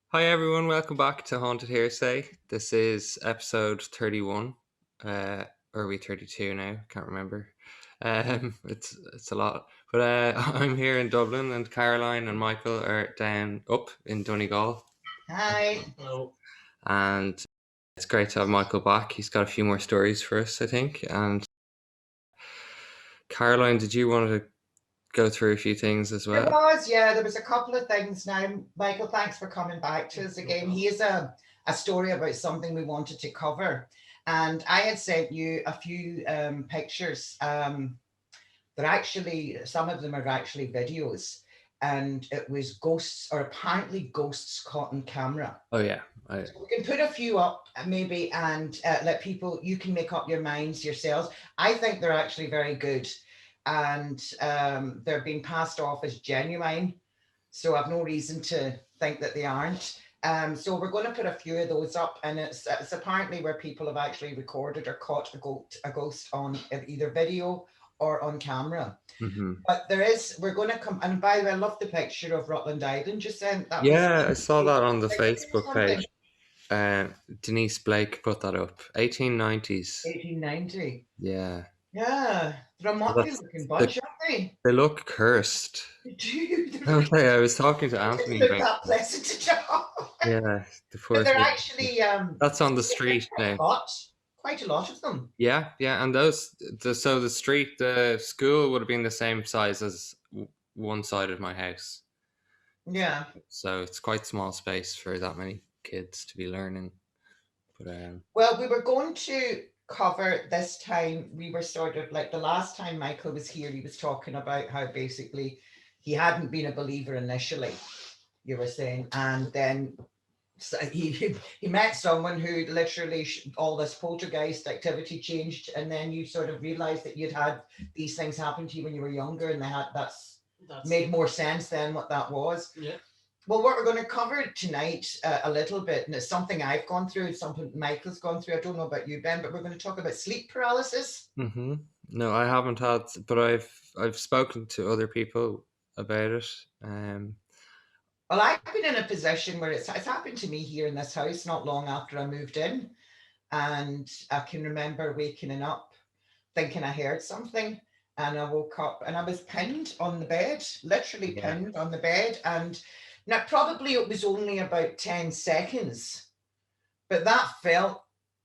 Hi everyone, welcome back to Haunted Hearsay. This is episode 31. Or are we 32 now? Can't remember. It's a lot. But I'm here in Dublin and Caroline and Michael are down up in Donegal. Hi. Hello. And it's great to have Michael back. He's got a few more stories for us, I think. And Caroline, did you want to go through a few things as There well? was, yeah, there was a couple of things now. Michael, thanks for coming back to us again. He has a story about something we wanted to cover. And I had sent you a few pictures. They're actually, some of them are actually videos. And it was ghosts, or apparently ghosts caught on camera. Oh yeah. So we can put a few up maybe and let people, you can make up your minds yourselves. I think they're actually very good and they're being passed off as genuine. So I've no reason to think that they aren't. So we're going to put a few of those up, and it's apparently where people have actually recorded or caught a ghost on either video or on camera. Mm-hmm. But we're going to come, and by the way, I love the picture of Rutland Island you sent. That was Yeah, I saw that on the Facebook something. page. Denise Blake put that up. 1890s. 1890. Yeah. Yeah, they're a motley That's looking they, bunch, aren't they? they look cursed. Dude, Okay, I was talking to it doesn't Anthony look about that pleasant to job. yeah, the But first they're actually that's on the street now. quite a lot of them. Yeah, yeah, and so the school would have been the same size as one side of my house. Yeah. So it's quite small space for that many kids to be learning. But Well, we were going to cover this time. We were sort of like the last time Michael was here, he was talking about how basically he hadn't been a believer initially, you were saying, and then so he met someone who literally all this poltergeist activity changed, and then you sort of realized that you'd had these things happen to you when you were younger, and that's made more sense than what that was. Yeah. Well, what we're going to cover tonight a little bit, and it's something I've gone through, it's something Michael's gone through. I don't know about you, Ben, but we're going to talk about sleep paralysis. mm-hmm. No, I haven't had, but I've spoken to other people about it. Well, I've been in a position where it's happened to me here in this house not long after I moved in, and I can remember waking up thinking I heard something. And I woke up and I was pinned on the bed, literally Yeah. pinned on the bed. And now, probably it was only about 10 seconds, but that felt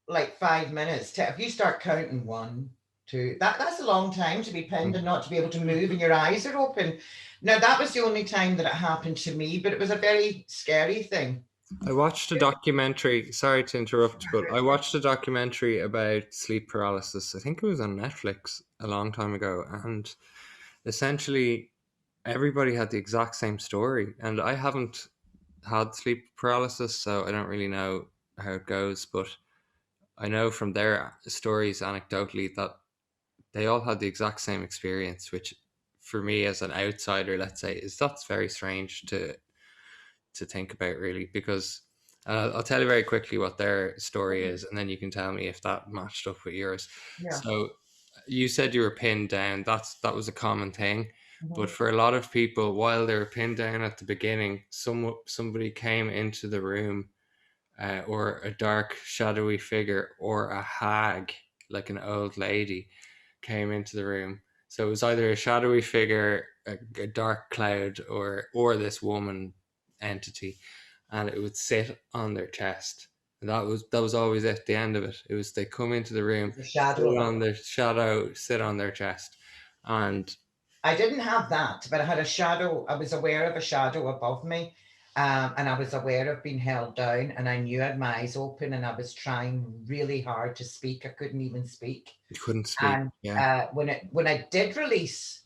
like 5 minutes. If you start counting one, two, that's a long time to be pinned and not to be able to move and your eyes are open. Now, that was the only time that it happened to me, but it was a very scary thing. I watched a documentary. Sorry to interrupt, but I watched a documentary about sleep paralysis. I think it was on Netflix a long time ago, and essentially everybody had the exact same story. And I haven't had sleep paralysis, so I don't really know how it goes. But I know from their stories, anecdotally, that they all had the exact same experience, which for me as an outsider, let's say, is that's very strange to think about, really, because I'll tell you very quickly what their story is, and then you can tell me if that matched up with yours. Yeah. So you said you were pinned down. That was a common thing, but Mhm. for a lot of people, while they were pinned down at the beginning, somebody came into the room, or a dark, shadowy figure, or a hag, like an old lady, came into the room. So it was either a shadowy figure, a dark cloud, or this woman entity, and it would sit on their chest. And that was always at the end of it. It was they come into the room, The sit shadow. on their shadow, sit on their chest, and I didn't have that, but I had a shadow. I was aware of a shadow above me, and I was aware of being held down. And I knew I had my eyes open, and I was trying really hard to speak. I couldn't even speak. you couldn't speak. And Yeah, when I did release,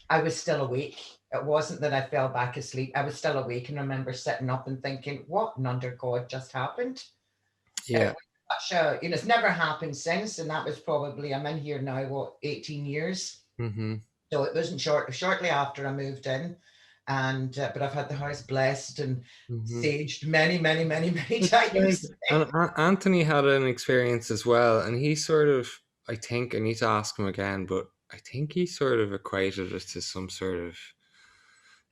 I was still awake. It wasn't that I fell back asleep. I was still awake, and I remember sitting up and thinking, "What under God just happened?" It yeah. was such a, it's never happened since, and that was probably I'm in here now, what, 18 years. Mm-hmm. So it wasn't shortly after I moved in, and but I've had the house blessed and Mm-hmm. saged many, many, many, many It's strange. times. And Anthony had an experience as well, and he sort of, I think, I need to ask him again, but I think he sort of equated it to some sort of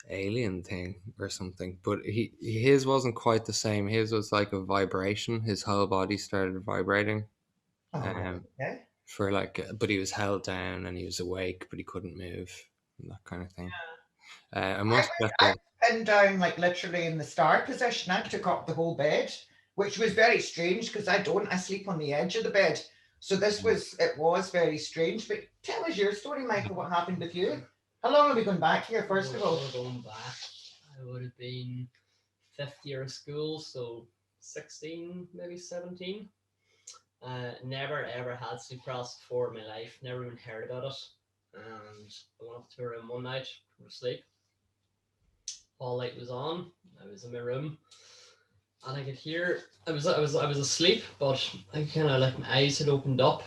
alien thing or something. But his wasn't quite the same. His was like a vibration. His whole body started vibrating. All right. Um, Okay. for like, but he was held down and he was awake, but he couldn't move, and that kind of thing. I must check I it. was pinned down like literally in the star position. I took up the whole bed, which was very strange because I sleep on the edge of the bed. So it was very strange. But tell us your story, Michael. What happened with you? How long have we gone back here? First of all, We're going back. I would have been fifth year of school, so 16, maybe 17. Never ever had sleep paralysis before in my life. Never even heard about it. And I went up to my room one night to sleep. All light was on. I was in my room, and I could hear. I was asleep, but I kind of like my eyes had opened up,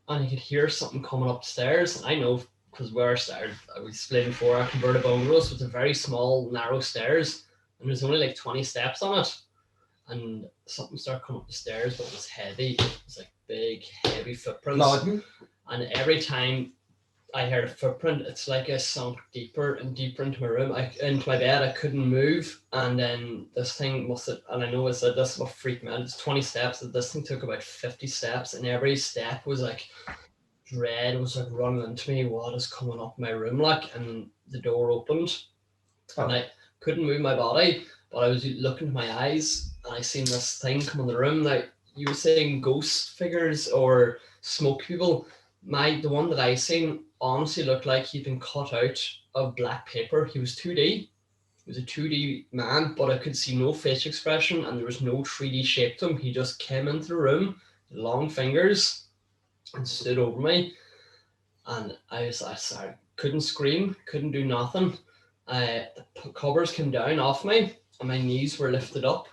and I could hear something coming up the stairs. And I know because where I started, I was explained before, I converted bungalow, so it's a very small, narrow stairs, and there's only like 20 steps on it. And something started coming up the stairs, but it was heavy. It was like big, heavy footprints. Lauden. And every time I heard a footprint, it's like I sunk deeper and deeper into my room, into my bed. I couldn't move, and then this thing must have, and I know it's this is what freaked me out. It's 20 steps. This thing took about 50 steps, and every step was like dread was like running into me. What is coming up my room like? And the door opened, and I couldn't move my body, but I was looking to my eyes, and I seen this thing come in the room. Like you were saying, ghost figures or smoke people. The one that I seen honestly looked like he'd been cut out of black paper. He was 2D. He was a 2D man, but I could see no facial expression and there was no 3D shape to him. He just came into the room, long fingers, and stood over me. And I started, couldn't scream, couldn't do nothing. The covers came down off me and my knees were lifted up.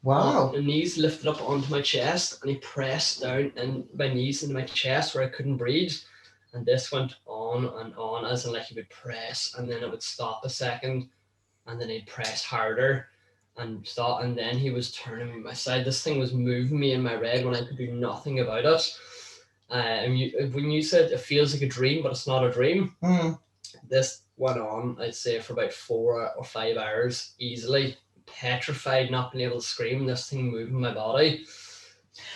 Wow. The knees lifted up onto my chest, and he pressed down and my knees into my chest where I couldn't breathe. And this went on, as in like he would press, and then it would stop a second, and then he'd press harder and stop, and then he was turning me my side. This thing was moving me in my red when I could do nothing about it. When you said it feels like a dream, but it's not a dream, this went on, I'd say, for about 4 or 5 hours easily. Petrified, not being able to scream, this thing moving my body.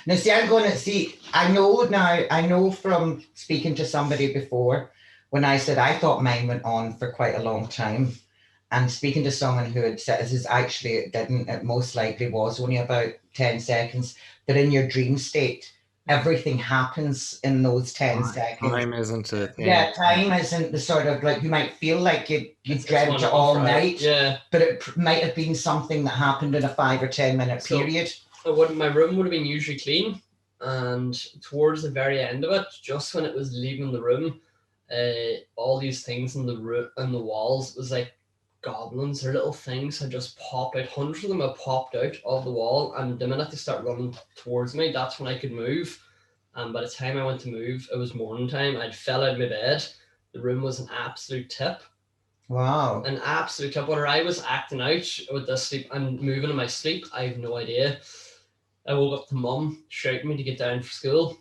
Now, see, I know from speaking to somebody before, when I said I thought mine went on for quite a long time, and speaking to someone who had said it didn't, it most likely was only about 10 seconds, but in your dream state, everything happens in those 10 seconds. Time isn't a thing. Yeah, time isn't the sort of like, you might feel like you dreamt it all night, but it might have been something that happened in a 5 or 10 minute period. My room would have been usually clean, and towards the very end of it, just when it was leaving the room, all these things in the walls was like goblins or little things had just popped out. Hundreds of them had popped out of the wall, and the minute they start running towards me, that's when I could move. And by the time I went to move, it was morning time. I'd fell out of my bed. The room was an absolute tip. Wow. An absolute tip. Whether I was acting out with this sleep and moving in my sleep, I have no idea. I woke up to mum shouting me to get down for school.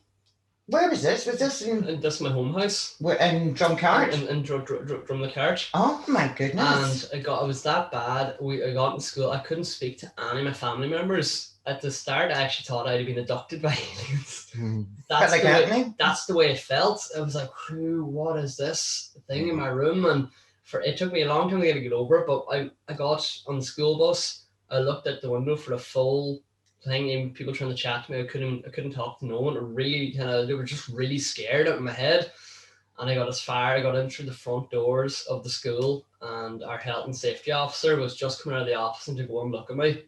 Where was this? Was this in? This is my home house. In Drumcart? In Drumcart. Oh my goodness. And it was that bad. I got in school. I couldn't speak to any of my family members. At the start, I actually thought I'd been abducted by aliens. That's the way it felt. I was like, what is this thing in my room? And it took me a long time to get over it, but I got on the school bus. I looked at the window for the full thing, even people trying to chat to me. I couldn't talk to no one. They were just really scared out of my head. And I got as far, I got in through the front doors of the school, and our health and safety officer was just coming out of the office and to go and look at me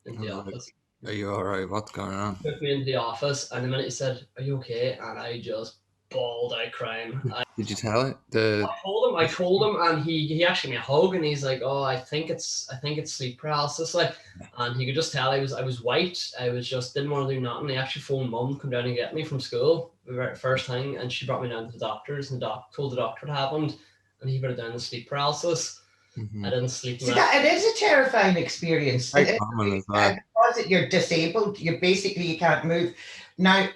in the office. Are you all right? What's going on? Took me into the office, and the minute he said, "Are you okay?" and I just bawled out crying. Did you tell it? I told him, and he actually gave me a hug, and he's like, "Oh, I think it's sleep paralysis." Like, and he could just tell I was white. I was just didn't want to do nothing. He actually phoned mum, come down and get me from school the very first thing, and she brought me down to the doctors, and told the doctor what happened, and he put it down to sleep paralysis. I didn't sleep. See, it is a terrifying experience. Because you're disabled, you can't move. Now,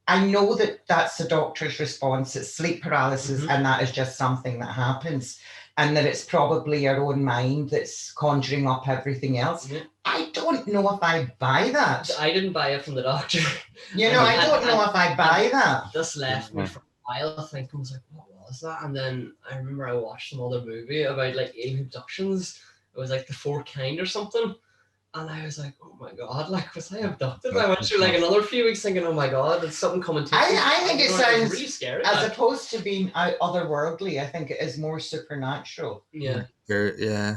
I know that that's the doctor's response. It's sleep paralysis, and that is just something that happens. and that it's probably your own mind that's conjuring up everything else. Yeah. I don't know if I buy that. I didn't buy it from the doctor. You know, I don't know if I buy that. This left me for a while. I think I was like, what was that? And then I remember I watched some other movie about like alien abductions. It was like The Fourth Kind or something. And I was like, oh my God, like, was I abducted? I went through like another few weeks thinking, oh my God, it's something coming to me. I think it sounds really scary. As opposed to being otherworldly, I think it is more supernatural. Yeah. Yeah.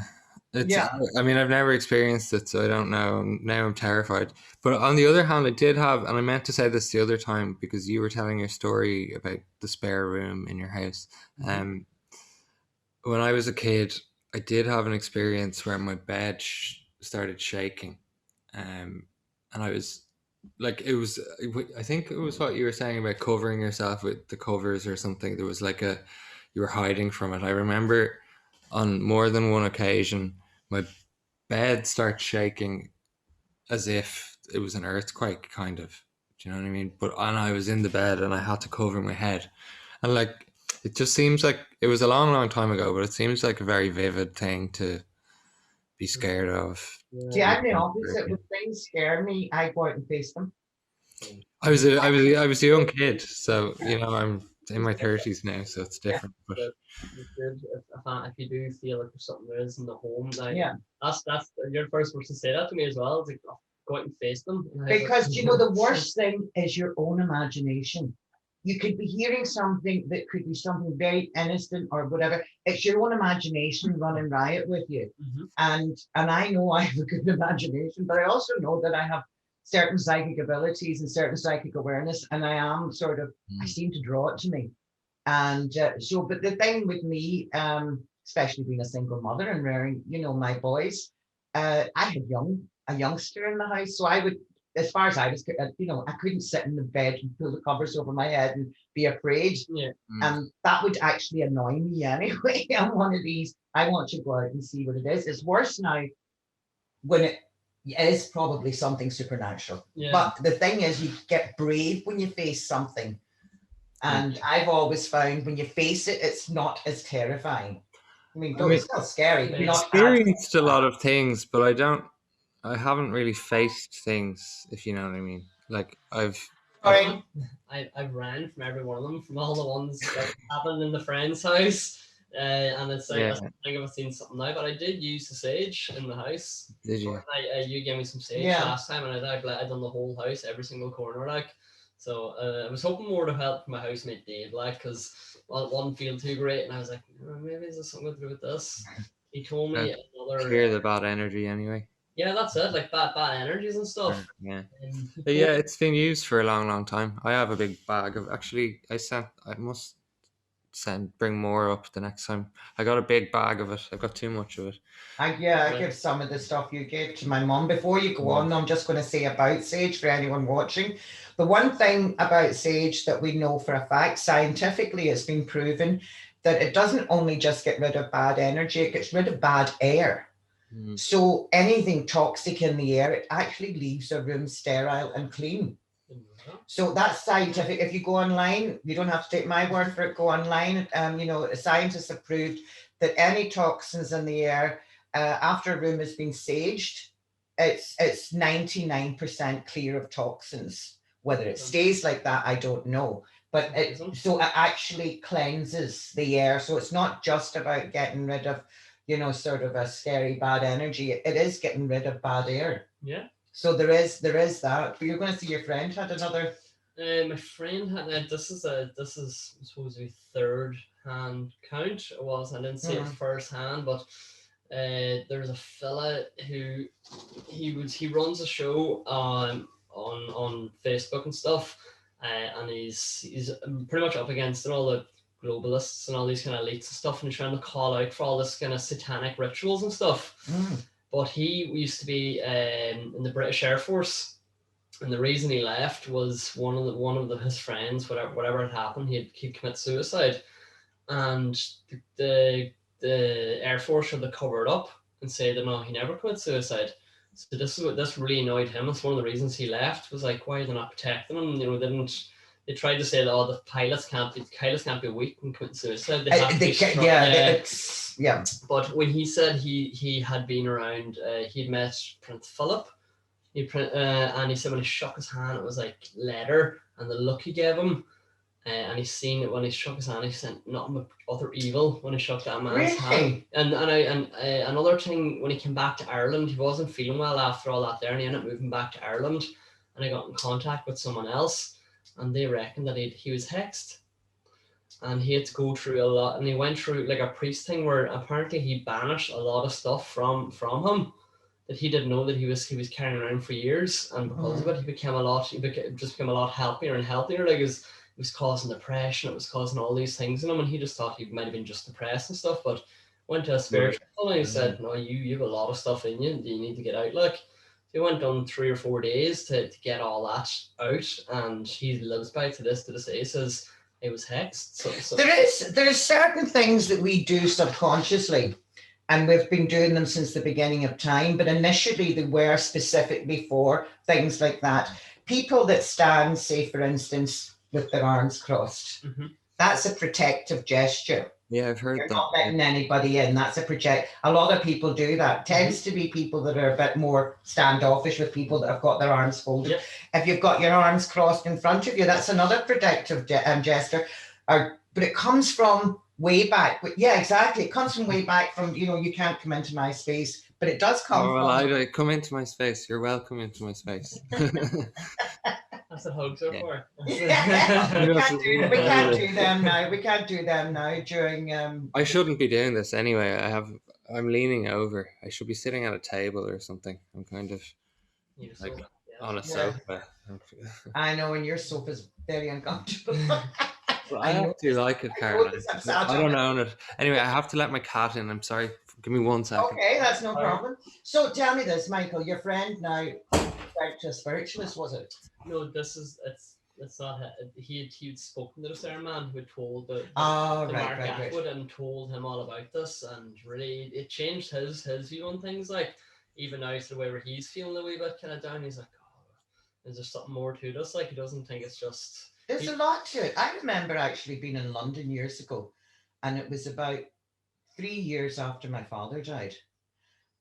I mean, I've never experienced it, so I don't know. Now I'm terrified. But on the other hand, I did have, and I meant to say this the other time because you were telling your story about the spare room in your house. When I was a kid, I did have an experience where my bed started shaking, and I was like, it was, I think it was what you were saying about covering yourself with the covers or something. There was like you were hiding from it. I remember on more than one occasion, my bed starts shaking as if it was an earthquake, kind of. Do you know what I mean? And I was in the bed and I had to cover my head, and like, it just seems like it was a long, long time ago, but it seems like a very vivid thing to be scared of. See, I'm the opposite. When things scare me, I go out and face them. I was a young kid, so you know, I'm in my 30s now, so it's different. But if you do feel like there's something there is in the home, like, yeah, that's you're the first person to say that to me as well. It's like, oh, go out and face them. Because you know, the worst thing is your own imagination. You could be hearing something that could be something very innocent or whatever. It's your own imagination running riot with you. And I know I have a good imagination, but I also know that I have certain psychic abilities and certain psychic awareness, and I am sort of, I seem to draw it to me. And but the thing with me, especially being a single mother and rearing, you know, my boys, I had a youngster in the house, so I would, as far as I was, you know, I couldn't sit in the bed and pull the covers over my head and be afraid. Yeah. That would actually annoy me anyway. I'm one of these, I want to go out and see what it is. It's worse now when it is probably something supernatural. Yeah. But the thing is, you get brave when you face something. And I've always found when you face it, it's not as terrifying. I mean, it's still scary, but not experienced a lot of things, but I haven't really faced things, if you know what I mean. Like I've ran from every one of them, from all the ones that happened in the friend's house. And it's like, I think I've seen something now, but I did use the sage in the house. Did you? You gave me some sage last time, and I done the whole house, every single corner, like. So I was hoping more to help my housemate Dave, like, because it wasn't feeling too great, and I was like, maybe there's something to do with this. He told me another. Clear the bad energy anyway. Yeah, that's it, like bad energies and stuff. Yeah. But yeah, it's been used for a long, long time. I have a big bag of, actually, I must bring more up the next time. I got a big bag of it. I've got too much of it. I give some of the stuff you gave to my mum. Before you go on, I'm just going to say about sage for anyone watching. The one thing about sage that we know for a fact, scientifically, it's been proven that it doesn't only just get rid of bad energy, it gets rid of bad air. So anything toxic in the air, it actually leaves a room sterile and clean. So that's scientific. If you go online, you don't have to take my word for it, go online. You know, scientists have proved that any toxins in the air, after a room has been saged, it's 99% clear of toxins. Whether it stays like that, I don't know. But it actually cleanses the air. So it's not just about getting rid of, you know, sort of a scary bad energy. It is getting rid of bad air. Yeah. So there is that. But you're going to see your friend had another. My friend had this is supposed to be third hand count. It was, I didn't see it first hand, but there's a fella who he runs a show on Facebook and stuff, and he's pretty much up against it, all the globalists and all these kind of elites and stuff, and he's trying to call out for all this kind of satanic rituals and stuff. But he used to be in the British Air Force, and the reason he left was one of his friends, whatever had happened, he'd commit suicide, and the Air Force had to cover it up and say that no, he never committed suicide. So this really annoyed him. It's one of the reasons he left. Was like, why are they not protecting him? You know, they they tried to say that the pilots can't be weak and commit suicide. They have to be strong. Yeah. But when he said he had been around, he'd met Prince Philip. And he said when he shook his hand, it was like leather, and the look he gave him. And he's seen it when he shook his hand. He sent nothing but utter evil when he shook that man's hand. And another thing, when he came back to Ireland, he wasn't feeling well after all that there, and he ended up moving back to Ireland. And I got in contact with someone else, and they reckoned that he was hexed, and he had to go through a lot. And he went through like a priest thing where apparently he banished a lot of stuff from him that he didn't know that he was carrying around for years, and because of it, he became a lot healthier and healthier. Like it was causing depression, it was causing all these things in him, and he just thought he might have been just depressed and stuff. But went to a spiritual and he said, "No, you have a lot of stuff in you, and you need to get out." Like he went on 3 or 4 days to get all that out, and he lives by to this day. He says it was hexed. So there's certain things that we do subconsciously, and we've been doing them since the beginning of time, but initially they were specifically for things like that. People that stand, say for instance, with their arms crossed, that's a protective gesture. Yeah, I've heard You're that. not letting anybody in. That's a lot of people do that. Tends to be people that are a bit more standoffish with people that have got their arms folded. Yep. If you've got your arms crossed in front of you, that's another protective gesture. But it comes from way back. But yeah, exactly. It comes from way back from, you can't come into my space, but it does come from... I come into my space. You're welcome into my space. That's what hugs are for. we can't do them now. We can't do them now during... I shouldn't be doing this anyway. I'm leaning over. I should be sitting at a table or something. I'm kind of like on a sofa. I know, and your sofa's very uncomfortable. Well, I have to like it, Caroline. I don't own it. Anyway, I have to let my cat in. I'm sorry. Give me 1 second. Okay, that's no problem. So tell me this, Michael. Your friend now went to a spiritualist, was it? No, it's not. He'd spoken to the certain man who had told the Mark Atwood and told him all about this, and really it changed his view on things. Like even now to the way where he's feeling a wee bit kind of down. He's like, oh, is there something more to this? Like he doesn't think it's just... There's a lot to it. I remember actually being in London years ago, and it was about 3 years after my father died.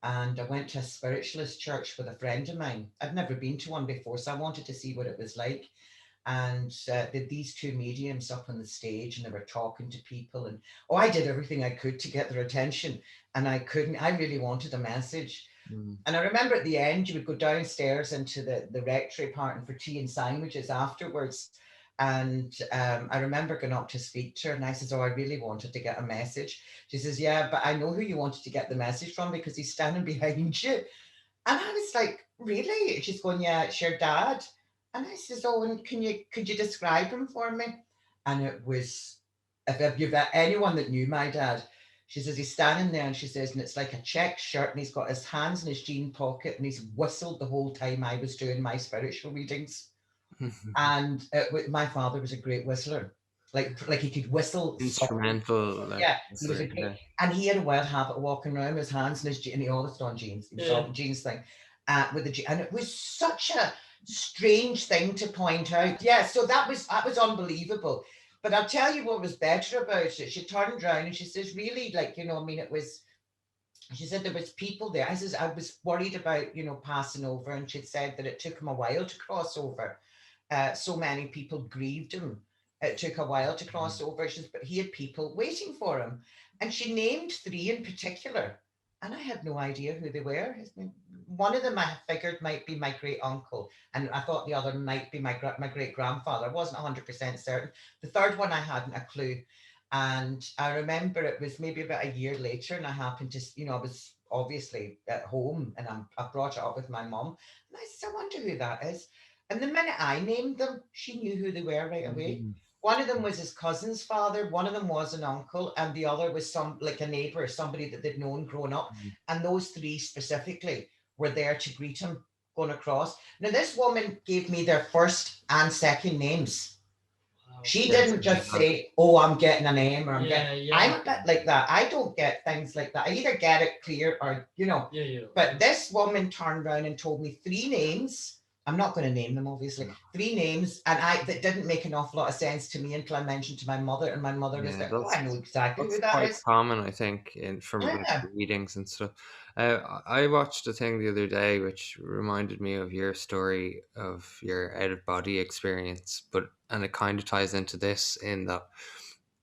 And I went to a spiritualist church with a friend of mine. I'd never been to one before, so I wanted to see what it was like. And these 2 mediums up on the stage, and they were talking to people. And I did everything I could to get their attention, and I couldn't. I really wanted a message. And I remember at the end, you would go downstairs into the rectory part and for tea and sandwiches afterwards. And I remember going up to speak to her, and I says, "Oh, I really wanted to get a message." She says, "Yeah, but I know who you wanted to get the message from because he's standing behind you." And I was like, "Really?" She's going, "Yeah, it's your dad." And I says, "Oh, and could you describe him for me?" And it was, if you've got anyone that knew my dad, she says he's standing there, and she says, and it's like a check shirt, and he's got his hands in his jean pocket, and he's whistled the whole time I was doing my spiritual readings. And my father was a great whistler, like he could whistle instrumental. He was and he had a wild habit of walking around with his hands in his and he always done jeans. He was all the jeans thing, with the and it was such a strange thing to point out. Yeah, so that was unbelievable. But I'll tell you what was better about it. She turned around and she says, "Really, it was." She said there was people there. I says I was worried about passing over, and she'd said that it took him a while to cross over. So many people grieved him. It took a while to cross over, but he had people waiting for him. And she named 3 in particular. And I had no idea who they were. One of them I figured might be my great uncle. And I thought the other might be my great grandfather. I wasn't 100% certain. The third one, I hadn't a clue. And I remember it was maybe about a year later, and I happened to, I was obviously at home, and I brought it up with my mom. And I said, "I wonder who that is." And the minute I named them, she knew who they were right away. One of them was his cousin's father, one of them was an uncle, and the other was a neighbor, somebody that they'd known growing up. And those 3 specifically were there to greet him going across. Now, this woman gave me their first and second names. She didn't just say, "Oh, I'm getting a name," or I'm a bit like that. I don't get things like that. I either get it clear or, But this woman turned around and told me 3 names I'm not going to name them, obviously. 3 names, and that didn't make an awful lot of sense to me until I mentioned to my mother, and my mother was Yeah, like, "Oh, I know exactly who that's that quite is." common, I think, in from like Yeah. readings and stuff. I watched a thing the other day which reminded me of your story of your out of body experience, and it kind of ties into this in that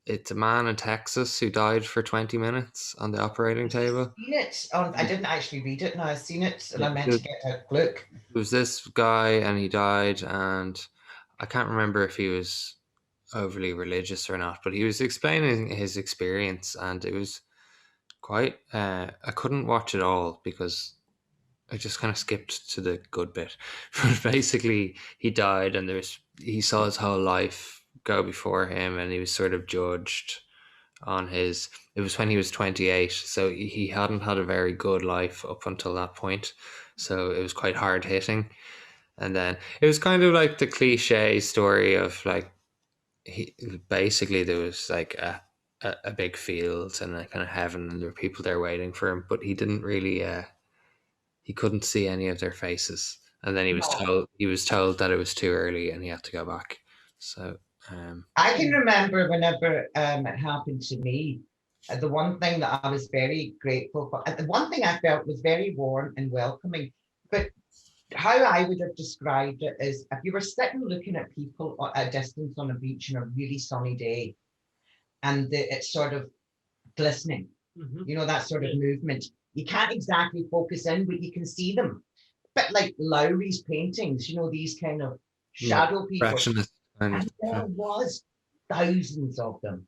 it's a man in Texas who died for 20 minutes on the operating I've table. seen it. I didn't actually read it. No, I've seen it, and Yeah, I meant to get a look. there was this guy and he died, and I can't remember if he was overly religious or not, but he was explaining his experience, and it was quite. I couldn't watch it all because I just kind of skipped to the good bit. But basically, he died, and he saw his whole life go before him, and he was sort of judged on his. It was when he was 28, so he hadn't had a very good life up until that point. So it was quite hard hitting. And then it was kind of like the cliche story of like he basically there was like a big field and a kind of heaven, and there were people there waiting for him, but he didn't really he couldn't see any of their faces, and then No. he was told that it was too early and he had to go back. So I can remember whenever it happened to me, the one thing that I was very grateful for, and the one thing I felt was very warm and welcoming. But how I would have described it is if you were sitting looking at people at a distance on a beach on a really sunny day, and it's sort of glistening, that sort of movement. You can't exactly focus in, but you can see them. But like Lowry's paintings, these kind of yeah, shadow people. impressionist kind And there of. was thousands of them,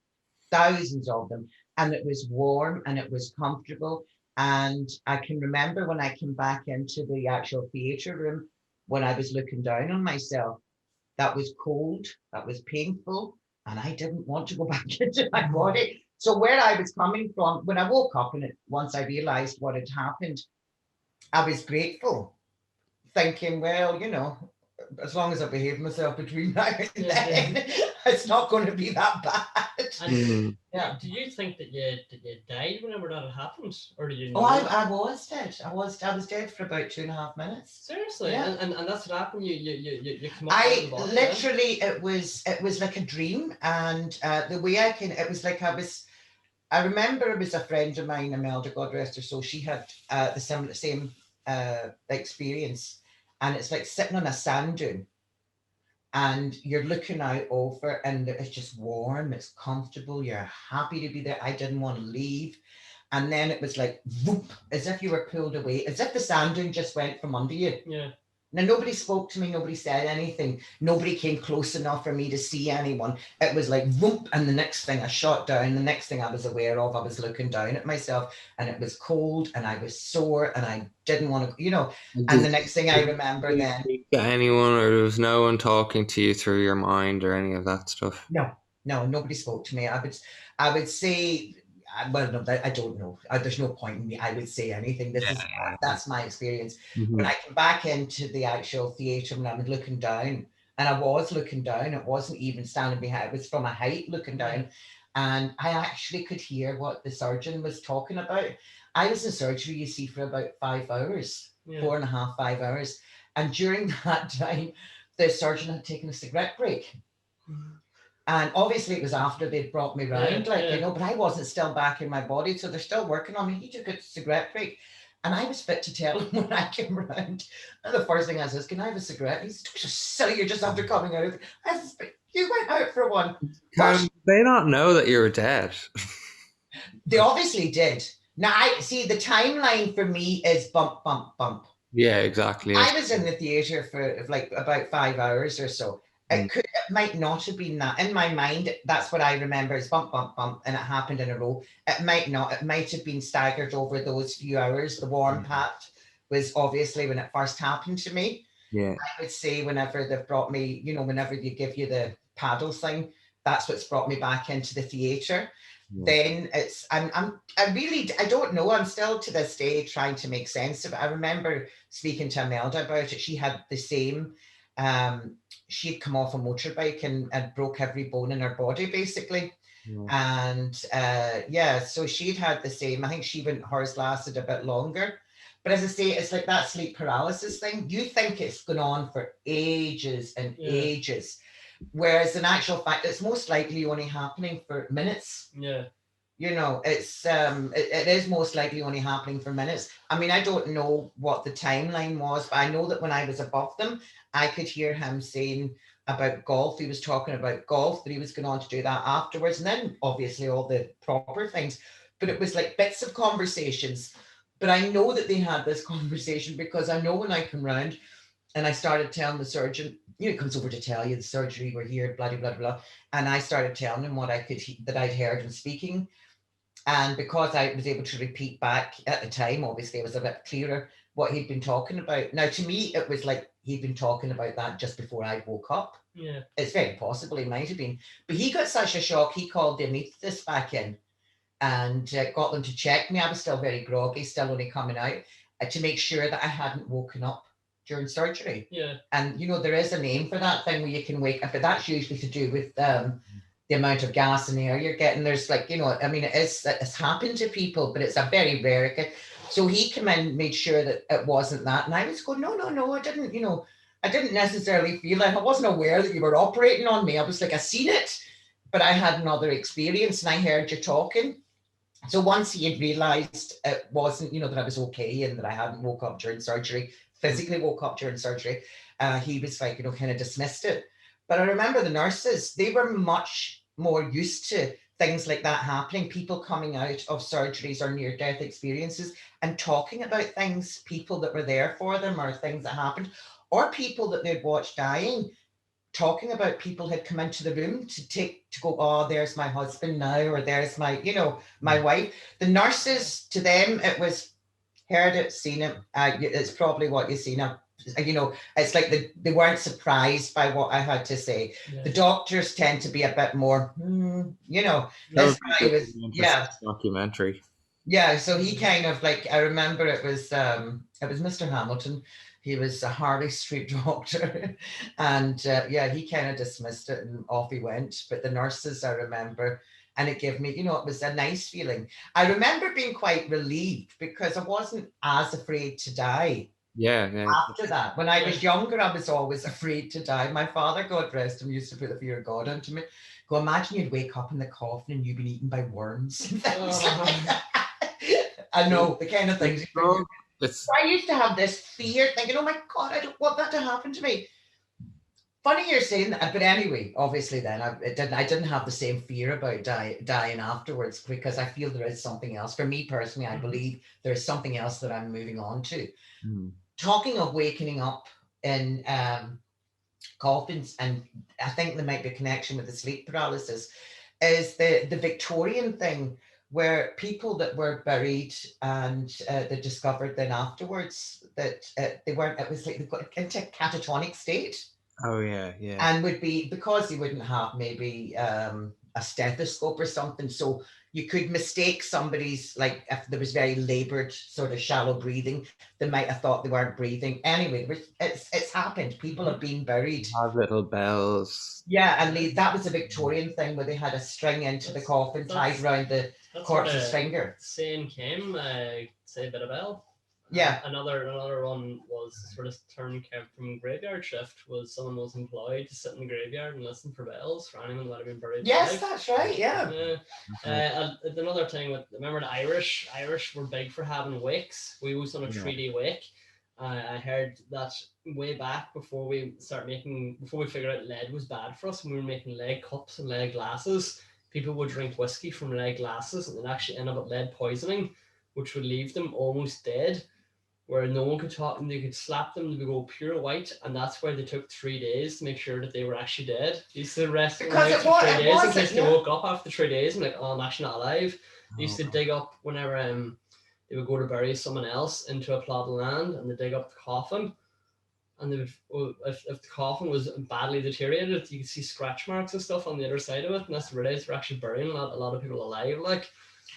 thousands of them. And it was warm and it was comfortable. And I can remember when I came back into the actual theatre room, when I was looking down on myself, that was cold, that was painful, and I didn't want to go back into my body. So where I was coming from, when I woke up and once I realized what had happened, I was grateful, thinking, well, as long as I behave myself between now and then, it's not going to be that bad. And do you think that you died whenever that happened, or do you know? Oh, I was dead. I was dead for about 2.5 minutes. Seriously, Yeah. And that's what happened. You come up I out of the body, literally, it was like a dream, and the way it was like I remember it was a friend of mine, Imelda, God rest her soul. She had the same experience, and it's like sitting on a sand dune, and you're looking out over, and it's just warm, it's comfortable, you're happy to be there. I didn't want to leave. And then it was like, whoop, as if you were pulled away, as if the sand dune just went from under you. Yeah. Now, nobody spoke to me, nobody said anything, nobody came close enough for me to see anyone. It was like, whoop, and the next thing I shot down, the next thing I was aware of, I was looking down at myself, and it was cold, and I was sore, and I didn't want to, and the next thing I remember Did you then. speak to anyone, or there was no one talking to you through your mind or any of that stuff? No, nobody spoke to me. I would say, well, no, I don't know. There's no point in me. I would say anything. That's my experience. When I came back into the actual theatre, when I was looking down, and I was looking down, it wasn't even standing behind, it was from a height looking down. And I actually could hear what the surgeon was talking about. I was in surgery, you see, for about 5 hours, 4.5, 5 hours. And during that time, the surgeon had taken a cigarette break. And obviously it was after they'd brought me round, but I wasn't still back in my body. So they're still working on me. He took a cigarette break. And I was fit to tell him when I came around. And the first thing I said, can I have a cigarette? He said, just silly, you're just after coming out. I said, you went out for one. Did they not know that you were dead? They obviously did. Now, I see the timeline for me is bump, bump, bump. Yeah, exactly. I was in the theatre for like about 5 hours or so. It might not have been that. In my mind, that's what I remember is bump, bump, bump, and it happened in a row. It might not. It might have been staggered over those few hours. The warm patch was obviously when it first happened to me. Yeah. I would say whenever they've brought me, whenever they give you the paddle thing, that's what's brought me back into the theatre. Then it's I don't know. I'm still to this day trying to make sense of it. I remember speaking to Imelda about it. She had the same. She'd come off a motorbike and broke every bone in her body basically. And so she'd had the same. I think hers lasted a bit longer, But as I say, it's like that sleep paralysis thing. You think it's going on for ages and ages, whereas in actual fact, it's most likely only happening for minutes. Yeah. You know, it is most likely only happening for minutes. I mean, I don't know what the timeline was, but I know that when I was above them, I could hear him saying about golf. He was talking about golf, that he was going on to do that afterwards, and then obviously all the proper things. But it was like bits of conversations. But I know that they had this conversation because I know when I come round and I started telling the surgeon, you know, he comes over to tell you the surgery, we're here, blah, blah, blah, blah. And I started telling him what that I'd heard him speaking. And because I was able to repeat back at the time, obviously, it was a bit clearer what he'd been talking about. Now, to me, it was like he'd been talking about that just before I woke up. Yeah. It's very possible he might have been. But he got such a shock, he called the anaesthetist back in and got them to check me. I was still very groggy, still only coming out, to make sure that I hadn't woken up during surgery. Yeah. And, you know, there is a name for that thing where you can wake up, but that's usually to do with the amount of gas and air you're getting. There's like, you know, I mean, it's happened to people, but it's a very rare case. So he came in, made sure that it wasn't that. And I was going, no, I didn't, you know, I didn't necessarily feel like I wasn't aware that you were operating on me. I was like, I seen it, but I had another experience and I heard you talking. So once he had realized it wasn't, you know, that I was okay and that I hadn't woke up during surgery, physically woke up during surgery, he was like, you know, kind of dismissed it. But I remember the nurses, they were much more used to things like that happening, people coming out of surgeries or near-death experiences and talking about things, people that were there for them or things that happened, or people that they'd watched dying, talking about people had come into the room to go, oh, there's my husband now, or there's my, you know, my wife. The nurses, to them, it was heard it, seen it. It's probably what you see now. You know, it's like they weren't surprised by what I had to say. Yeah. The doctors tend to be a bit more, you know, this guy was, documentary. Yeah, so he kind of like, I remember it was Mr. Hamilton. He was a Harley Street doctor. And yeah, he kind of dismissed it and off he went. But the nurses, I remember, and it gave me, you know, it was a nice feeling. I remember being quite relieved because I wasn't as afraid to die. Yeah. After that, when I was younger, I was always afraid to die. My father, God rest him, used to put the fear of God into me. Go, imagine you'd wake up in the coffin and you'd been eaten by worms and things like that. I know, the kind of things. I used to have this fear, thinking, oh my God, I don't want that to happen to me. Funny you're saying that, but anyway, obviously then I didn't have the same fear about dying afterwards, because I feel there is something else. For me personally, I believe there is something else that I'm moving on to. Talking of waking up in coffins, and I think there might be a connection with the sleep paralysis, is the Victorian thing, where people that were buried and they discovered then afterwards that they weren't, it was like they got into a catatonic state. Oh yeah. And would be, because they wouldn't have maybe a stethoscope or something, so you could mistake somebody's, like if there was very labored sort of shallow breathing, they might have thought they weren't breathing. Anyway, it's happened. People have been buried. Have little bells. Yeah, and that was a Victorian thing where they had a string into the coffin tied around the corpse's finger. Saying came, say a bit of bell. Yeah. Another one was sort of turn came from graveyard shift, was someone was employed to sit in the graveyard and listen for bells for anyone that had been buried. Yes, that's right. Yeah. Another thing with, remember the Irish were big for having wakes. We was on a 3D wake. I heard that way back before we figured out lead was bad for us, when we were making lead cups and lead glasses. People would drink whiskey from lead glasses and then actually end up with lead poisoning, which would leave them almost dead, where no one could talk and they could slap them, they would go pure white, and that's why they took 3 days to make sure that they were actually dead. They used to rest for 3 days in case they woke up after 3 days and like, oh, I'm actually not alive. They used to dig up whenever they would go to bury someone else into a plot of land, and they dig up the coffin, and they would, if the coffin was badly deteriorated, you could see scratch marks and stuff on the other side of it, and that's the realize they're actually burying a lot of people alive, like.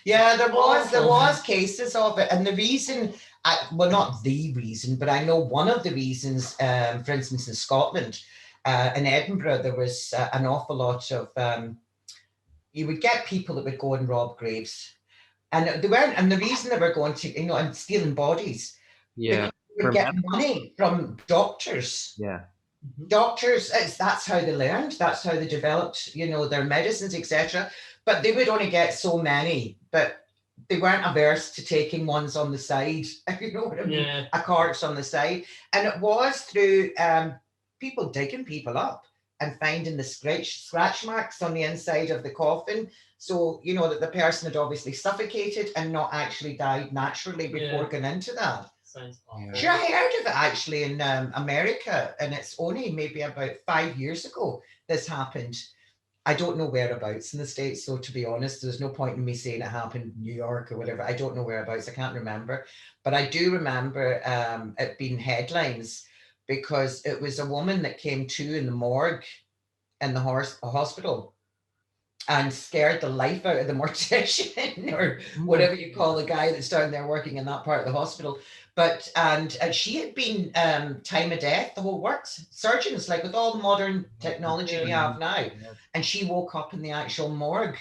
Yeah, there was cases of it, and the reason, well, not the reason, but I know one of the reasons. For instance, in Scotland, in Edinburgh, there was an awful lot of. You would get people that would go and rob graves, and they weren't. And the reason they were going to, and stealing bodies, Yeah. They For would get medical. money from doctors. Yeah. Doctors, that's how they learned, that's how they developed, their medicines, etc. But they would only get so many, but they weren't averse to taking ones on the side, you know what I mean? Yeah. A corpse on the side. And it was through people digging people up and finding the scratch marks on the inside of the coffin. So, that the person had obviously suffocated and not actually died naturally before Yeah. going into that. Sounds awful. Yeah. Sure, I heard of it actually in America, and it's only maybe about 5 years ago this happened. I don't know whereabouts in the States, so to be honest, there's no point in me saying it happened in New York or whatever. I don't know whereabouts, I can't remember. But I do remember it being headlines because it was a woman that came to in the morgue in the hospital and scared the life out of the mortician or whatever you call the guy that's down there working in that part of the hospital. But and she had been time of death, the whole works, surgeons, like with all the modern technology we have now. And she woke up in the actual morgue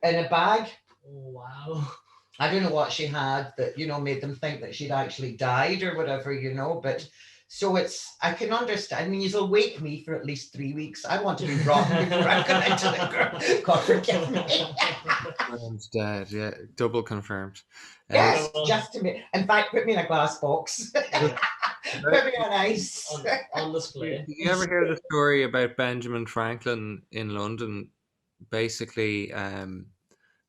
in a bag. Oh, wow. I don't know what she had that, made them think that she'd actually died or whatever, but so I can understand. I mean, you'll wake me for at least 3 weeks. I want to be rotten before I go into the ground. God forgive me. Confirmed dead. Yeah, double confirmed. Yes, just to me. In fact, put me in a glass box. Yeah. Put me on ice. on display. Did you ever hear the story about Benjamin Franklin in London? Basically,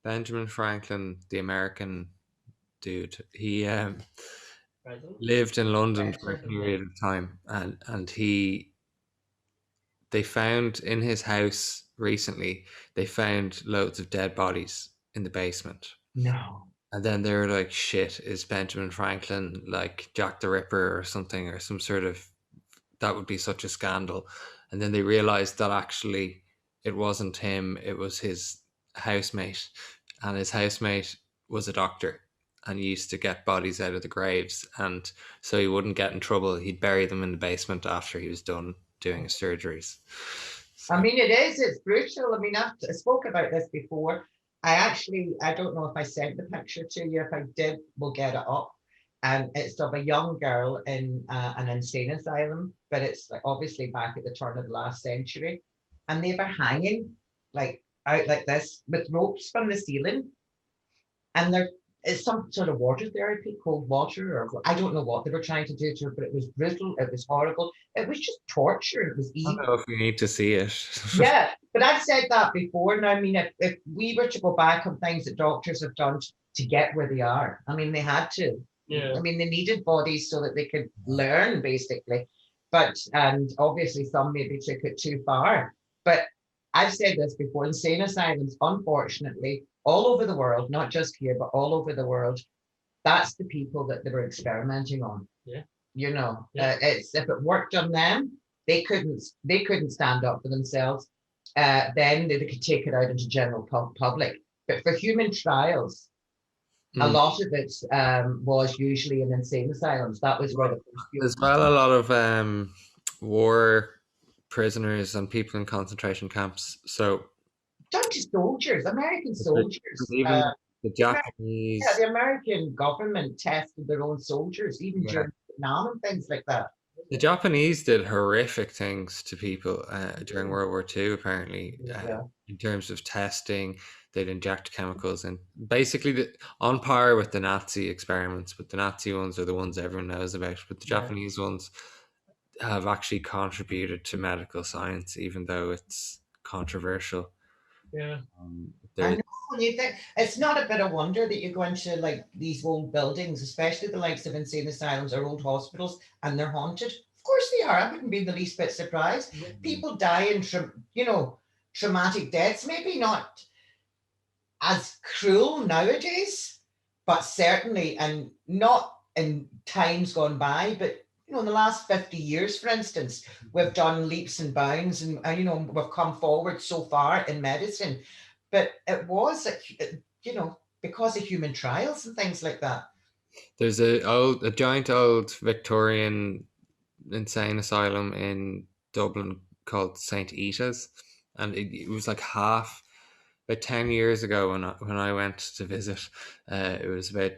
Benjamin Franklin, the American dude, he lived in London for a period of time, and they found in his house recently, they found loads of dead bodies in the basement. No. And then they were like, shit, is Benjamin Franklin like Jack the Ripper or something, or some sort of, that would be such a scandal. And then they realized that actually it wasn't him, it was his housemate. And his housemate was a doctor and he used to get bodies out of the graves. And so he wouldn't get in trouble, he'd bury them in the basement after he was done doing his surgeries. So, I mean, it's brutal. I mean, I spoke about this before. I don't know if I sent the picture to you. If I did, we'll get it up. And it's of a young girl in an insane asylum, but it's like obviously back at the turn of the last century. And they were hanging like out like this with ropes from the ceiling. And it's some sort of water therapy, cold water, or I don't know what they were trying to do to her, but it was brutal. It was horrible. It was just torture. It was I evil. don't know if we need to see it. Yeah, but I've said that before. Now, I mean, if we were to go back on things that doctors have done to get where they are, I mean, they had to. Yeah. I mean, they needed bodies so that they could learn, basically. And obviously, some maybe took it too far. But I've said this before, insane asylums, unfortunately, all over the world, not just here, but all over the world, that's the people that they were experimenting on. Yeah. It's if it worked on them, they couldn't stand up for themselves. Then they could take it out into general public. But for human trials, a lot of it was usually in insane asylums. That was where As well, a lot of war prisoners and people in concentration camps. So down to soldiers, American soldiers. even the Japanese. Yeah, the American government tested their own soldiers, even during Vietnam and things like that. The Japanese did horrific things to people during World War II, apparently, in terms of testing. They'd inject chemicals and basically on par with the Nazi experiments, but the Nazi ones are the ones everyone knows about. But the Japanese ones have actually contributed to medical science, even though it's controversial. Yeah. I know, when you think it's not a bit of wonder that you go into like these old buildings, especially the likes of insane asylums or old hospitals, and they're haunted. Of course they are. I wouldn't be the least bit surprised. People die in traumatic deaths, maybe not as cruel nowadays, but certainly, and not in times gone by, but in the last 50 years, for instance, we've done leaps and bounds, and we've come forward so far in medicine. But it was, because of human trials and things like that. There's a giant old Victorian insane asylum in Dublin called St. Ita's, and it was like about 10 years ago when I went to visit. It was about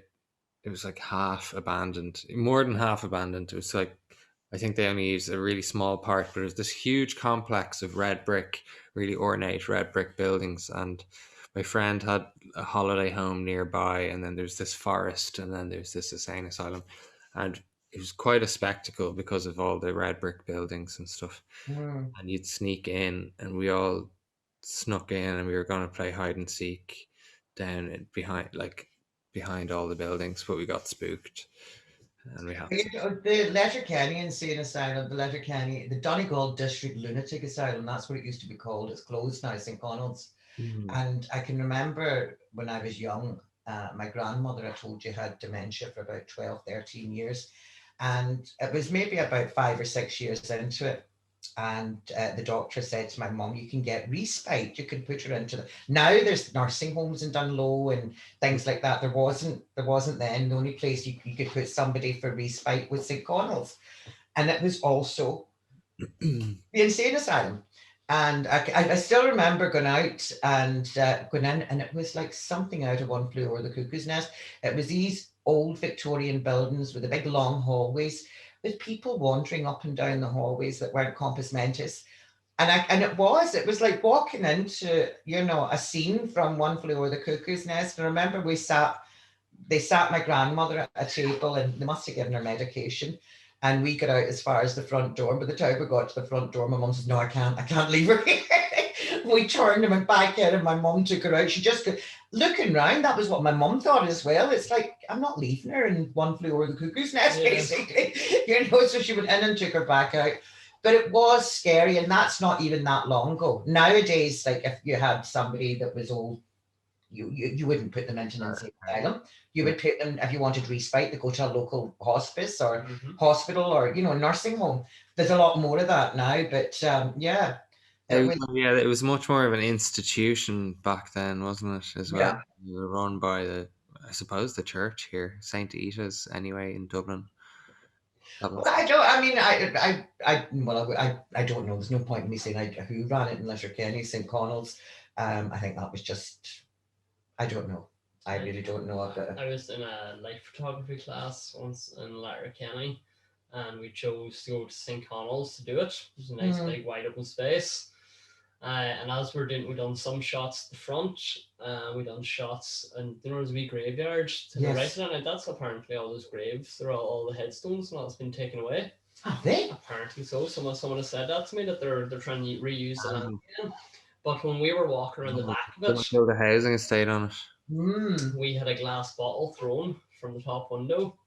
it was like half abandoned, more than half abandoned. It was like, I think they only used a really small part, but it was this huge complex of red brick, really ornate red brick buildings. And my friend had a holiday home nearby, and then there's this forest, and then there's this insane asylum. And it was quite a spectacle because of all the red brick buildings and stuff. Mm. And you'd sneak in, and we all snuck in, and we were going to play hide and seek behind all the buildings, but we got spooked and we had to. The Letterkenny Insane Asylum, the Donegal District Lunatic Asylum, that's what it used to be called. It's closed now, St. Connell's. And I can remember when I was young, my grandmother, I told you, had dementia for about 12, 13 years. And it was maybe about 5 or 6 years into it. And the doctor said to my mum, you can get respite, you can put her into the, now there's nursing homes in Dunlow and things like that. There wasn't then. The only place you could put somebody for respite was St. Connell's. And it was also the insane asylum. And I still remember going out and going in, and it was like something out of One Flew Over the Cuckoo's Nest. It was these old Victorian buildings with the big long hallways, with people wandering up and down the hallways that weren't compass mentis. And it was like walking into, a scene from One Flew Over the Cuckoo's Nest. And I remember they sat my grandmother at a table, and they must have given her medication. And we got out as far as the front door. By the time we got to the front door, my mum said, no, I can't leave her here. We turned and went back in, and my mum took her out. She just looking around. That was what my mum thought as well. It's like, I'm not leaving her in One Flew Over the Cuckoo's Nest, basically. So she went in and took her back out. But it was scary, and that's not even that long ago. Nowadays, like if you had somebody that was old, you wouldn't put them into an insane asylum. You would put them, if you wanted respite, to go to a local hospice or hospital or nursing home. There's a lot more of that now, but yeah. It was much more of an institution back then, wasn't it? As well, Yeah. you were run by I suppose the church here, Saint Ita's, anyway, in Dublin. Well, I don't. I mean, I don't know. There's no point in me saying who ran it in Letterkenny, St. Connell's. I think that was just. I don't know. I really don't know about it. I was in a life photography class once in Letterkenny, and we chose to go to St. Connell's to do it. It was a nice big wide open space. And as we done some shots at the front, we done shots, and there was a wee graveyard to the right of it. That's apparently all those graves. They're all the headstones and all that's been taken away. Have they? Apparently so. Someone has said that to me, that they're trying to reuse the land again. But when we were walking around the back of it, build a housing estate on it. We had a glass bottle thrown from the top window,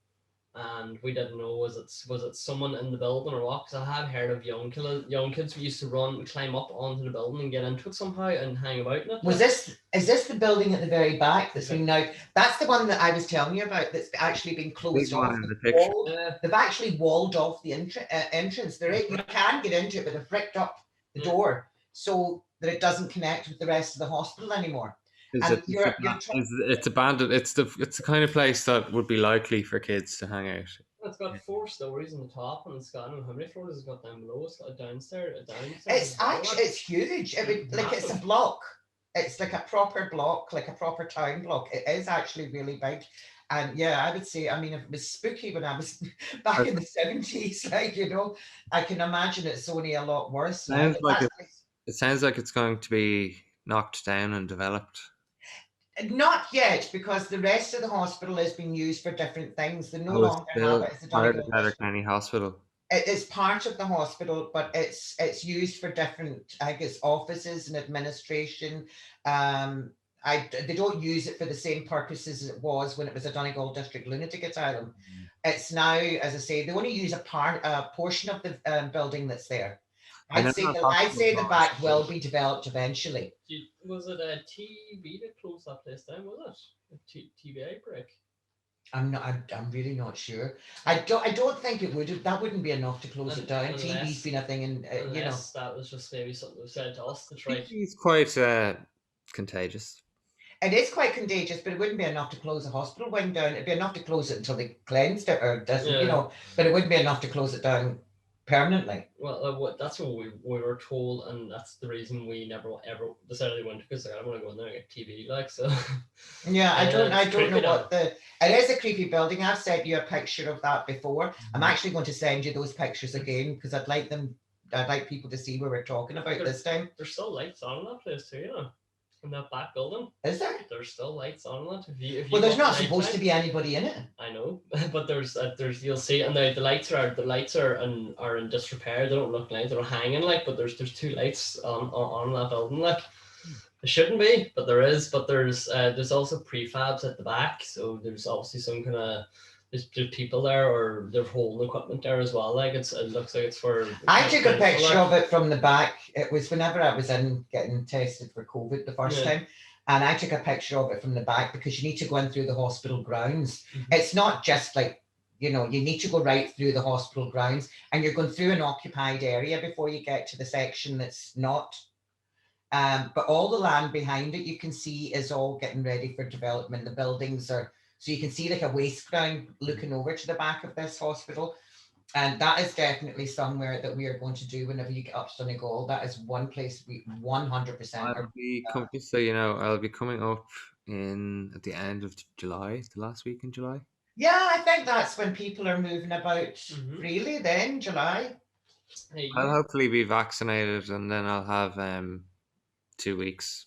and we didn't know was it someone in the building or what. Because I had heard of young kids who used to climb up onto the building and get into it somehow and hang about in it. Is this the building at the very back that's been now? That's the one that I was telling you about. That's actually been closed off. They've actually walled off the entrance. You can get into it, but they've bricked up the door so that it doesn't connect with the rest of the hospital anymore. It's abandoned. It's the kind of place that would be likely for kids to hang out. It's got 4 stories on the top, and it's got, I don't know how many floors it's got down below. It's got a downstairs. It's huge. It's a block. It's like a proper block, like a proper town block. It is actually really big. And yeah, I would say, I mean, if it was spooky when I was back in the 70s, I can imagine it's only a lot worse. It sounds like it's going to be knocked down and developed. Not yet, because the rest of the hospital is being used for different things. They no longer have it as a Letterkenny Hospital. It is part of the hospital, but it's used for different, I guess, offices and administration. They don't use it for the same purposes as it was when it was a Donegal District Lunatic Asylum. It's now, as I say, they only use a portion of the building that's there. I'd say the back will be developed eventually. Was it a TV that closed that place down? Was it a TV break? I'm really not sure. I don't think it would. That wouldn't be enough to close it down. TV's been a thing, and that was just maybe something was said to us to try. TV's quite contagious. It is quite contagious, but it wouldn't be enough to close a hospital wing down. It'd be enough to close it until they cleansed it, or but it wouldn't be enough to close it down permanently. Well, that's what we were told, and that's the reason we never ever decided we went, because like, I want to go in there and get TV, like, so. Yeah, I don't know creepy, what it is a creepy building. I've sent you a picture of that before. I'm actually going to send you those pictures again because I'd like people to see what we're talking about this time. There's still lights on in that place too, in that back building. Is there? There's still lights on it. If you Well, there's go up not at supposed to nighttime- be anybody in it. I know, but there's you'll see, and the lights are in disrepair. They don't look nice. They're hanging like, but there's 2 lights on that building, like. There shouldn't be, but there is. But there's also prefabs at the back, so there's obviously some kind of there's people there, or they're holding equipment there as well. Like it looks like it's for. I took a picture of it from the back. It was whenever I was in getting tested for COVID the first time. And I took a picture of it from the back because you need to go in through the hospital grounds. Mm-hmm. It's not just like, you need to go right through the hospital grounds, and you're going through an occupied area before you get to the section that's not. But all the land behind it, you can see, is all getting ready for development. The buildings are, so you can see like a waste ground looking over to the back of this hospital. And that is definitely somewhere that we are going to do whenever you get up to Donegal. That is one place we 100%. I'll be coming up at the end of July, the last week in July. Yeah, I think that's when people are moving about freely then, July. I'll hopefully be vaccinated, and then I'll have 2 weeks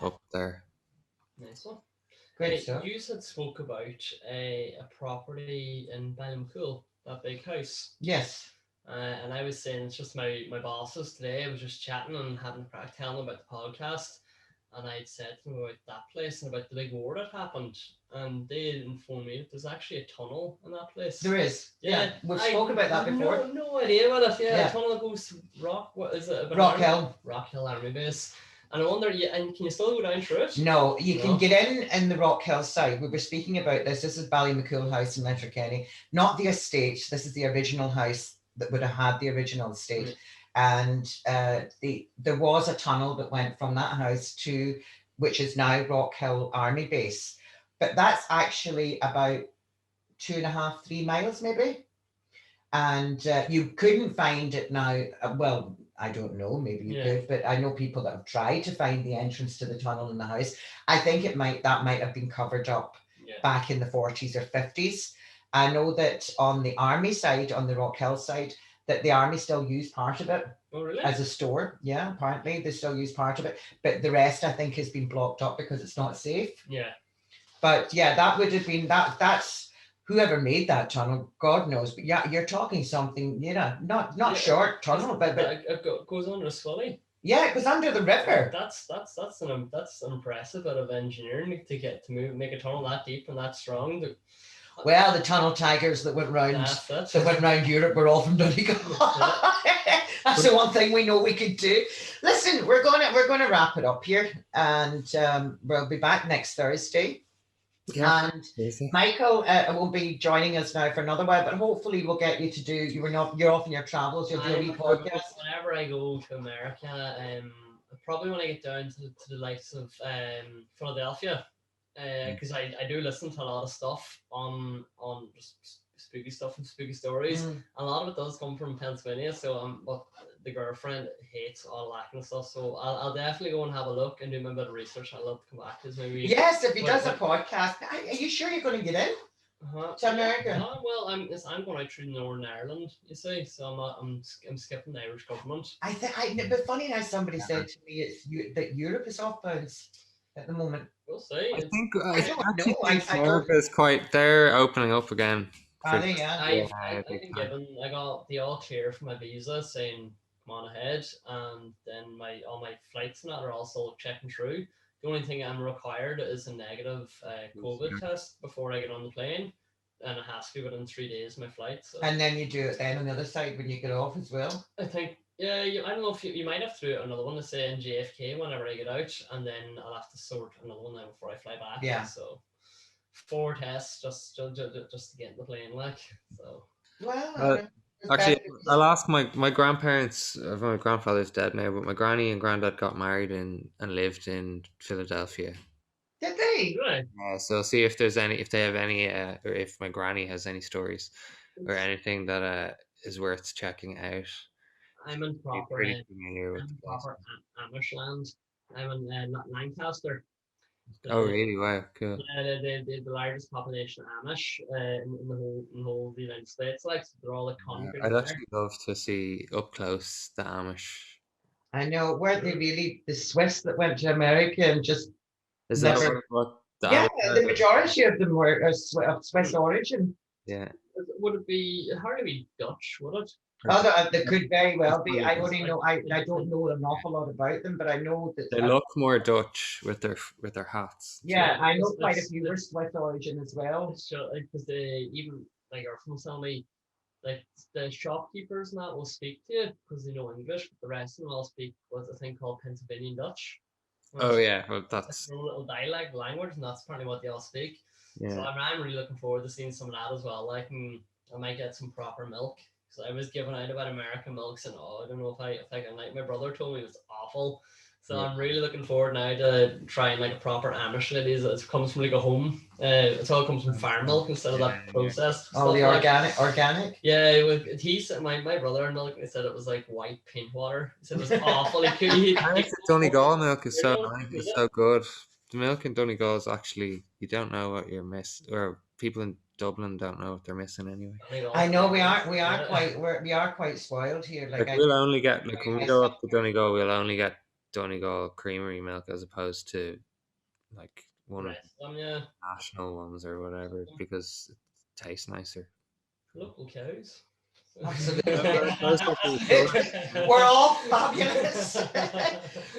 up there. Nice one. Great stuff. You had spoke about a property in Ballincool, that big house. Yes. And I was saying it's just my bosses today. I was just chatting and having a crack telling them about the podcast. And I'd said to them about that place and about the big war that happened. And they informed me that there's actually a tunnel in that place. There is. Yeah. We've spoken about that before. No idea about it. Yeah. A tunnel that goes to what is it? Rock Hill Army Base. And I wonder, and can you still go down through it? No, you can get in the Rock Hill side. We were speaking about this. This is Ballymacool House in Letterkenny, not the estate. This is the original house that would have had the original estate. And there was a tunnel that went from that house to, which is now Rock Hill Army Base. But that's actually about 2.5, 3 miles maybe. And you couldn't find it now. Well, I don't know, maybe you could, but I know people that have tried to find the entrance to the tunnel in the house. I think that might have been covered up back in the 40s or 50s. I know that on the army side, on the Rock Hill side, that the army still use part of it as a store. Yeah, apparently they still use part of it, but the rest I think has been blocked up because it's not safe. Yeah. But yeah, that would have been that's whoever made that tunnel, God knows. But yeah, you're talking something, not short tunnel, but it goes under a scully. Yeah, it goes under the river. That's an impressive bit of engineering to make a tunnel that deep and that strong. Well, the tunnel tigers that went round Europe were all from Donegal. That's the one thing we know we could do. Listen, we're gonna wrap it up here, and we'll be back next Thursday. Yeah, and Michael won't be joining us now for another while, but hopefully we'll get you to do. You're off in your travels. You'll do a wee podcast. Whenever I go to America, probably when I get down to the likes of Philadelphia, because I do listen to a lot of stuff on just spooky stuff and spooky stories. A lot of it does come from Pennsylvania, so but the girlfriend hates all that kind of stuff. So I'll definitely go and have a look and do my bit of research. I'd love to come back to this maybe. Yes, if he does a podcast, are you sure you're going to get in to America? Well, I'm going out through Northern Ireland, you see, so I'm skipping the Irish government. But funny enough, somebody said to me that Europe is off bounds at the moment. We'll see. I think Europe is quite. They're opening up again. I've been given. I got the all clear for my visa, saying come on ahead, and then all my flights and that are also checking through. The only thing I'm required is a negative COVID test before I get on the plane, and it has to be within 3 days of my flight. So. And then you do it then on the other side when you get off as well. I think. Yeah, I don't know if you might have to do another one to say in JFK whenever I get out, and then I'll have to sort another one then before I fly back. Yeah. So 4 tests just to get in the plane, like so. Well, actually, I'll ask my grandparents. My grandfather's dead now, but my granny and granddad got married and lived in Philadelphia. Did they? Right. So I'll see if they have any, or if my granny has any stories or anything that Yeah. worth checking out. I'm in Be proper, pretty familiar with the place. Amish land. I'm in Lancaster. Oh, The, really? Wow, cool. yeah, the largest population of Amish in the whole of the United States. Like, so they're all like Yeah, congregated I'd there. actually love to see up close the Amish. I know, weren't they really the Swiss that went to America and just Is that never? what the Yeah, Amish the are? majority of them were of Swiss origin. Yeah. Would it be hardly be Dutch? Would it? Although they could very well That's be. probably I just- only know I don't know an awful lot about them, but I know that. They look more Dutch with their hats. Yeah, I know quite a It's- few were Swiss origin as well. It's just like because they even like our from family, like the shopkeepers and that will speak to you because they know English, but the rest of them all speak what's a thing called Pennsylvanian Dutch. Oh Which yeah, well it's that's a little dialect language, and that's apparently what they all speak. So yeah. I'm really looking forward to seeing some of that as well. Like, I might get some proper milk. So I was giving out about American milks, and I don't know if I can. Like my brother told me it was awful. So Yeah. I'm really looking forward now to trying like a proper Amish that is. It comes from like a home. It all comes from farm milk instead of Yeah, that yeah. processed All the stuff, like. organic. Yeah, he said my brother in milk. He said it was like white paint water. He said it was awful. He The Donegal milk is so you nice. know, It's so good. The milk in Donegal is actually you don't know what you're missing, or people in Dublin don't know what they're missing anyway. I know we are Yeah. quite spoiled here. Like Like I we'll only get like when we miss go that. up to Donegal, we'll only get Donegal creamery milk as opposed to like one of Rest of them, yeah. the national ones or whatever because it tastes nicer. Local cows. Absolutely. Those are the source. We're all fabulous.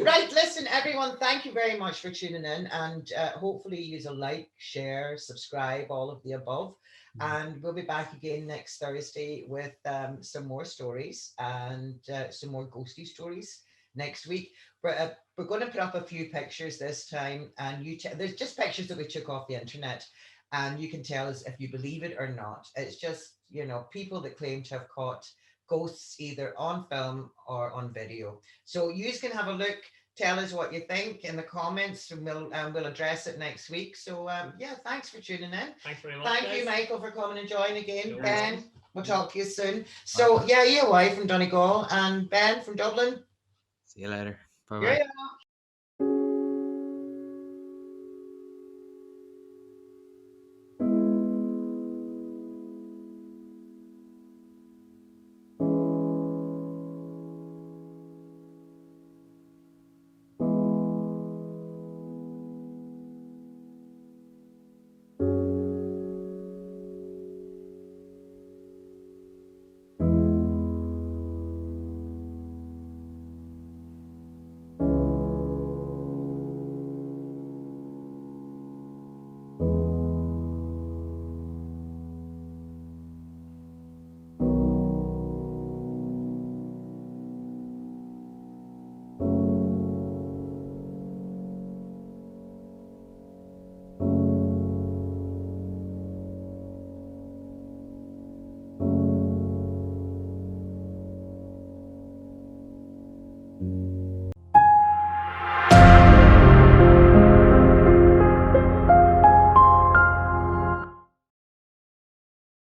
Right, listen, everyone, thank you very much for tuning in, and hopefully use a like, share, subscribe, all of the above. And we'll be back again next Thursday with some more stories and some more ghosty stories next week. We're going to put up a few pictures this time, and there's just pictures that we took off the internet, and you can tell us if you believe it or not. It's just, people that claim to have caught ghosts either on film or on video. So you can have a look. Tell us what you think in the comments, and we'll address it next week. So yeah, thanks for tuning in. Thanks very much. Thank you, Michael, for coming and joining again. No Ben, worries. we'll talk to you soon. So yeah, EY from Donegal and Ben from Dublin. See you later. Bye bye. Yeah.